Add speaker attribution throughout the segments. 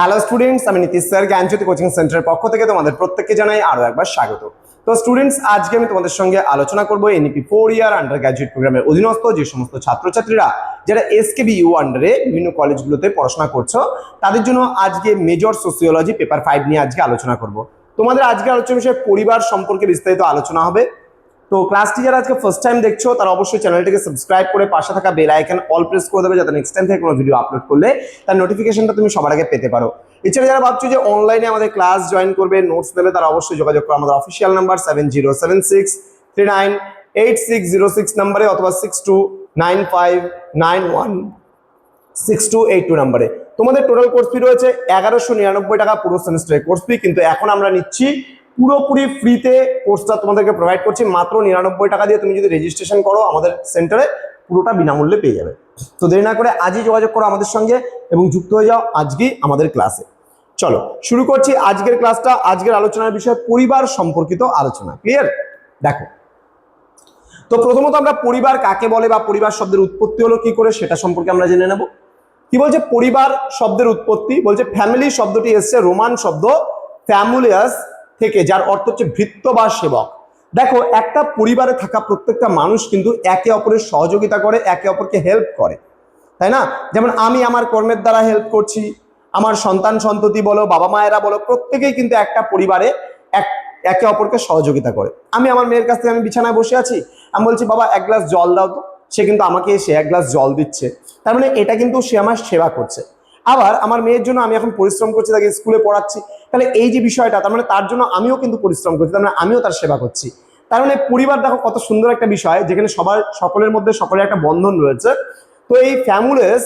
Speaker 1: Hello students, আমি Nitish sir জ্ঞানজ্যোতি coaching সেন্টারের পক্ষ থেকে তোমাদের প্রত্যেককে জানাই আরো একবার স্বাগত। তো স্টুডেন্টস, আজকে আমি তোমাদের সঙ্গে আলোচনা করব এনইপি 4 ইয়ার আন্ডার গ্র্যাজুয়েট প্রোগ্রামের অধীনস্থ যে সমস্ত ছাত্রছাত্রীরা যারা এসকেবিইউ আন্ডারে বিভিন্ন কলেজগুলোতে পড়াশোনা করছো তাদের জন্য আজকে মেজর সোসিওলজি পেপার 5 নিয়ে আজকে আলোচনা করব। তোমাদের আজকে আলোচনা বিষয় পরিবার সম্পর্কে বিস্তারিত আলোচনা হবে। তো ক্লাসটি যারা আজকে ফার্স্ট টাইম দেখছো তারা অবশ্যই চ্যানেলটিকে সাবস্ক্রাইব করে পাশে থাকা বেল আইকন অল প্রেস করে দেবে, যাতে নেক্সট টাইম থেকে কোনো ভিডিও আপলোড করলে তার নোটিফিকেশনটা তুমি সবার আগে পেতে পারো। এছাড়া যারা ভাবছো যে অনলাইনে আমাদের ক্লাস জয়েন করবে, নোটস নেবে, তারা অবশ্যই যোগাযোগ করো আমাদের অফিসিয়াল নাম্বার 7076398606 নাম্বারে অথবা 6295916282 নাম্বারে। তোমাদের টোটাল কোর্স ফি রয়েছে 1199 টাকা পুরো সেমিস্টারের কোর্স ফি, কিন্তু এখন আমরা নিচ্ছি পুরোপুরি ফ্রিতে কোর্সটা তোমাদেরকে প্রোভাইড করছি মাত্র 99 টাকা দিয়ে। তুমি যদি রেজিস্ট্রেশন করো আমাদের সেন্টারে পুরোটা বিনামূল্যে পেয়ে যাবে। তো দেরি না করে আজই যোগাযোগ করো আমাদের সঙ্গে এবং যুক্ত হয়ে যাও আজকেই আমাদের ক্লাসে। চলো শুরু করছি আজকের ক্লাসটা। আজকের আলোচনার বিষয় পরিবার সম্পর্কিত আলোচনা। ক্লিয়ার? দেখো, তো প্রথমত আমরা পরিবার কাকে বলে বা পরিবার শব্দের উৎপত্তি হলো কি করে সেটা সম্পর্কে আমরা জেনে নেব। কি বলছে পরিবার শব্দের উৎপত্তি? বলছে ফ্যামিলি শব্দটি এসছে রোমান শব্দ ফ্যামুলিয়াস থেকে, যার অর্থ হচ্ছে ভৃত্য বা সেবক। দেখো, একটা পরিবারে থাকা প্রত্যেকটা মানুষ কিন্তু একে অপরের সহযোগিতা করে, একে অপরকে হেল্প করে, তাই না? যেমন আমি আমার কর্মের দ্বারা হেল্প করছি, আমার সন্তান সন্ততি বলো, বাবা মায়েরা বলো, প্রত্যেকেই কিন্তু একটা পরিবারে একে অপরকে সহযোগিতা করে। আমি আমার মেয়ের কাছ থেকে আমি বিছানায় বসে আছি, আমি বলছি বাবা এক গ্লাস জল দাও তো, সে কিন্তু আমাকে এসে এক গ্লাস জল দিচ্ছে, তার মানে এটা কিন্তু সে আমার সেবা করছে। আবার আমার মেয়ের জন্য আমি এখন পরিশ্রম করছি, তাকে স্কুলে পড়াচ্ছি, তাহলে এই যে বিষয়টা, তার মানে তার জন্য আমিও কিন্তু পরিশ্রম করছি, তার মানে আমিও তার সেবা করছি। তার মানে পরিবার দেখো কত সুন্দর একটা বিষয়, যেখানে সকলের মধ্যে সকলের একটা বন্ধন রয়েছে। তো এই ফ্যামুলেস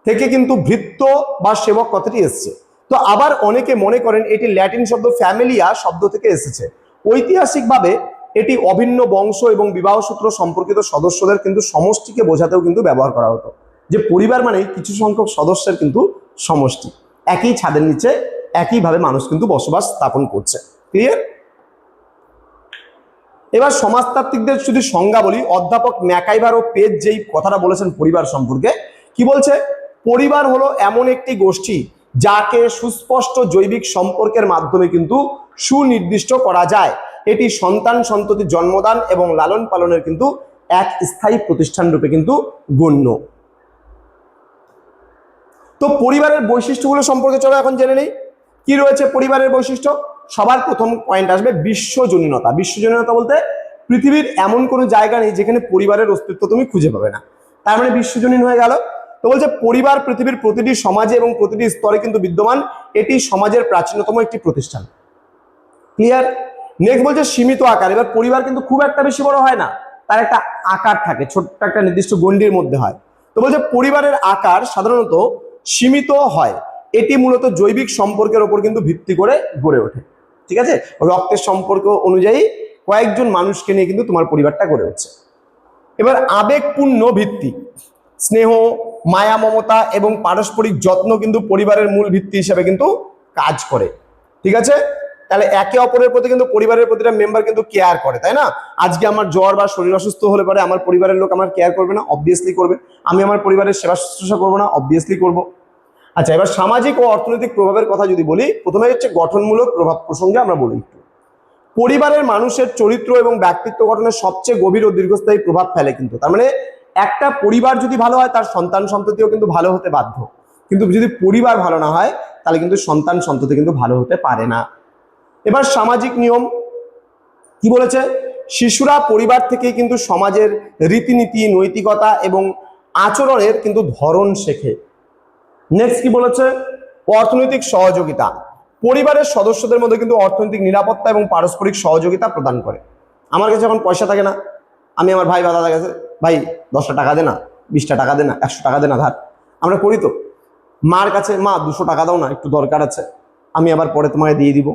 Speaker 1: থেকে কিন্তু ভৃত্য বা সেবক কথাটি এসছে। তো আবার অনেকে মনে করেন এটি ল্যাটিন শব্দ ফ্যামিলিয়া শব্দ থেকে এসেছে। ঐতিহাসিকভাবে এটি অভিন্ন বংশ এবং বিবাহসূত্র সম্পর্কিত সদস্যদের কিন্তু সমষ্টিকে বোঝাতেও কিন্তু ব্যবহার করা হতো, যে পরিবার মানে কিছু সংখ্যক সদস্যের কিন্তু সমষ্টি, একই ছাদের নিচে একইভাবে মানুষ কিন্তু বসবাস স্থাপন করছে। ক্লিয়ার? এবার সমাজতাত্ত্বিকদের যদি সংজ্ঞা বলি, অধ্যাপক ম্যাকাইভার ও পেজ যেই কথাটা বলেছেন পরিবার সম্পর্কে, কি বলছে? পরিবার হলো এমন একটি গোষ্ঠী যাকে সুস্পষ্ট জৈবিক সম্পর্কের মাধ্যমে কিন্তু সুনির্দিষ্ট করা যায়। এটি সন্তান সন্ততি জন্মদান এবং লালন পালনের কিন্তু এক স্থায়ী প্রতিষ্ঠান রূপে কিন্তু গণ্য। তো পরিবারের বৈশিষ্ট্যগুলো সম্পর্কে চলো এখন জেনে নেই। কি রয়েছে পরিবারের বৈশিষ্ট্য? সবার প্রথম পয়েন্ট আসবে বিশ্বজনীনতা। বিশ্বজনীনতা বলতে পৃথিবীর এমন কোনো জায়গা নেই যেখানে পরিবারের অস্তিত্ব তুমি খুঁজে পাবে না, তার মানে বিশ্বজনীন হয়ে গেল। তো বলছে পরিবার পৃথিবীর প্রতিটি সমাজে এবং প্রতিটি স্তরে কিন্তু বিদ্যমান, এটি সমাজের প্রাচীনতম একটি প্রতিষ্ঠান। ক্লিয়ার? নেক্সট বলছে সীমিত আকার। এবার পরিবার কিন্তু খুব একটা বেশি বড় হয় না, তার একটা আকার থাকে, ছোট্ট একটা নির্দিষ্ট গণ্ডির মধ্যে হয়। তো বলছে পরিবারের আকার সাধারণত সীমিত হয়, এটি মূলত জৈবিক সম্পর্কের ওপর কিন্তু ভিত্তি করে গড়ে ওঠে। ঠিক আছে? রক্তের সম্পর্ক অনুযায়ী কয়েকজন মানুষকে নিয়ে কিন্তু তোমার পরিবারটা গড়ে উঠছে। এবার আবেগপূর্ণ ভিত্তি, স্নেহ, মায়া, মমতা এবং পারস্পরিক যত্ন কিন্তু পরিবারের মূল ভিত্তি হিসেবে কিন্তু কাজ করে। ঠিক আছে? তাহলে একে অপরের প্রতি কিন্তু পরিবারের প্রতিটা মেম্বার কিন্তু কেয়ার করে, তাই না? আজকে আমার জ্বর বা শরীর অসুস্থ হলে পরে আমার পরিবারের লোক আমার কেয়ার করবে না? অবভিয়াসলি করবে। আমি আমার পরিবারের সেবা শুশ্রূষা করবো না? অবভিয়াসলি করবো। আচ্ছা, এবার সামাজিক ও অর্থনৈতিক প্রভাবের কথা যদি বলি, প্রথমে হচ্ছে গঠনমূলক প্রভাব প্রসঙ্গে আমরা বলি একটু। পরিবারের মানুষের চরিত্র এবং ব্যক্তিত্ব গঠনের সবচেয়ে গভীর ও দীর্ঘস্থায়ী প্রভাব ফেলে কিন্তু। তার মানে একটা পরিবার যদি ভালো হয় তার সন্তান সন্ততিও কিন্তু ভালো হতে বাধ্য, কিন্তু যদি পরিবার ভালো না হয় তাহলে কিন্তু সন্তান সন্ততি কিন্তু ভালো হতে পারে না। এবার সামাজিক নিয়ম কি বলেছে? শিশুরা পরিবার থেকেই কিন্তু সমাজের রীতিনীতি, নৈতিকতা এবং আচরণের কিন্তু ধরন শেখে। নেক্সট কি বলেছে? অর্থনৈতিক সহযোগিতা। পরিবারের সদস্যদের মধ্যে কিন্তু অর্থনৈতিক নিরাপত্তা এবং পারস্পরিক সহযোগিতা প্রদান করে। আমার কাছে যখন পয়সা থাকে না, আমি আমার ভাই বা দাদার কাছে, ভাই 10টা টাকা দে না, 20টা টাকা দে না, 100 টাকা দে না ধার, আমরা করি তো। মার কাছে, মা 200 টাকা দাও না, একটু দরকার আছে, আমি আবার পরে তোমাকে দিয়ে দিব,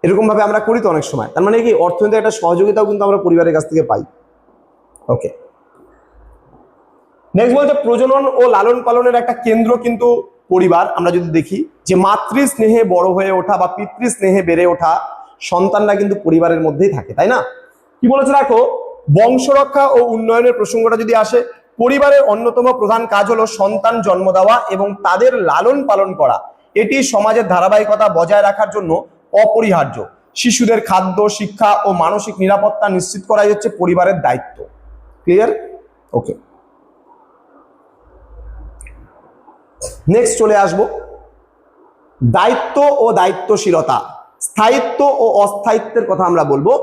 Speaker 1: এরকম ভাবে আমরা করি তো অনেক সময়। তার মানে কি অর্থনৈতিক একটা সহযোগিতাও কিন্তু আমরা পরিবারের কাছ থেকে পাই। ওকে, নেক্সট বলছে প্রজনন ও লালন পালনের একটা কেন্দ্র কিন্তু পরিবার। আমরা যদি দেখি যে মাতৃ স্নেহে বড় হয়ে ওঠা বা পিতৃ স্নেহে বেড়ে ওঠা সন্তানরা কিন্তু পরিবারের মধ্যেই থাকে, তাই না? কি বলেছে দেখো, বংশরক্ষা ও উন্নয়নের প্রসঙ্গটা যদি আসে, পরিবারের অন্যতম প্রধান কাজ হলো সন্তান জন্ম দেওয়া এবং তাদের লালন পালন করা। এটি সমাজের ধারাবাহিকতা বজায় রাখার জন্য অপরিহার্য। শিশুদের খাদ্য, শিক্ষা ও মানসিক নিরাপত্তা নিশ্চিত করাই হচ্ছে পরিবারের দায়িত্ব। ক্লিয়ার? ওকে, নেক্সট চলে আসবো দায়িত্ব ও দায়িত্বশীলতা, স্থায়িত্ব ও অস্থায়িত্বের কথা আমরা বলবো।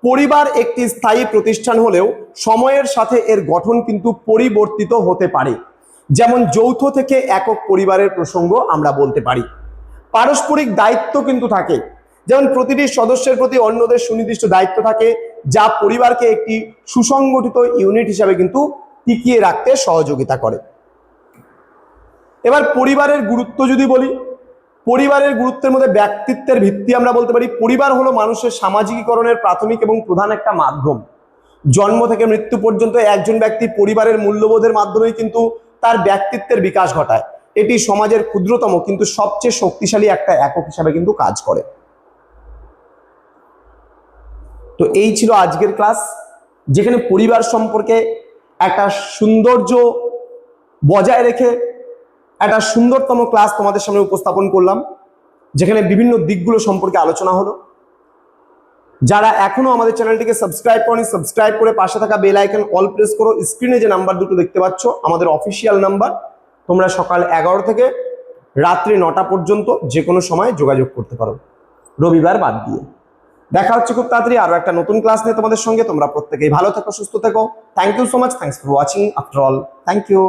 Speaker 1: পরিবার একটি স্থায়ী প্রতিষ্ঠান হলেও সময়ের সাথে এর গঠন কিন্তু পরিবর্তিত হতে পারে। যেমন যৌথ থেকে একক পরিবারের প্রসঙ্গ আমরা বলতে পারি। পারস্পরিক দায়িত্ব কিন্তু থাকে, যেমন প্রতিটি সদস্যের প্রতি অন্যদের সুনির্দিষ্ট দায়িত্ব থাকে, যা পরিবারকে একটি সুসংগঠিত ইউনিট হিসাবে কিন্তু টিকিয়ে রাখতে সহযোগিতা করে। এবার পরিবারের গুরুত্ব যদি বলি, পরিবারের গুরুত্বের মধ্যে ব্যক্তিত্বের ভিত্তি আমরা বলতে পারি। পরিবার হলো মানুষের সামাজিকীকরণের প্রাথমিক এবং প্রধান একটা মাধ্যম। জন্ম থেকে মৃত্যু পর্যন্ত একজন ব্যক্তি পরিবারের মূল্যবোধের মাধ্যমেই কিন্তু তার ব্যক্তিত্বের বিকাশ ঘটায়। এটি সমাজের ক্ষুদ্রতম কিন্তু সবচেয়ে শক্তিশালী একটা একক হিসাবে কিন্তু কাজ করে। তো এই ছিল আজকের ক্লাস, যেখানে পরিবার সম্পর্কে একটা সৌন্দর্য বজায় রেখে একটা সুন্দরতম ক্লাস তোমাদের সামনে উপস্থাপন করলাম, যেখানে বিভিন্ন দিকগুলো সম্পর্কে আলোচনা হলো। যারা এখনো আমাদের চ্যানেলটিকে সাবস্ক্রাইব করনি, সাবস্ক্রাইব করে পাশে থাকা বেল আইকন অল প্রেস করো। স্ক্রিনে যে নাম্বার দুটো দেখতে পাচ্ছ আমাদের অফিসিয়াল নাম্বার, তোমরা সকাল 11 থেকে রাত্রি 9টা পর্যন্ত যে কোনো সময় যোগাযোগ করতে পারো, রবিবার বাদ দিয়ে। দেখা হচ্ছে খুব তাড়াতাড়ি আরো একটা নতুন ক্লাস নিয়ে তোমাদের সঙ্গে। তোমরা প্রত্যেকেই ভালো থেকো, সুস্থ থেকো। Thank you so much, thanks for watching after all, thank you.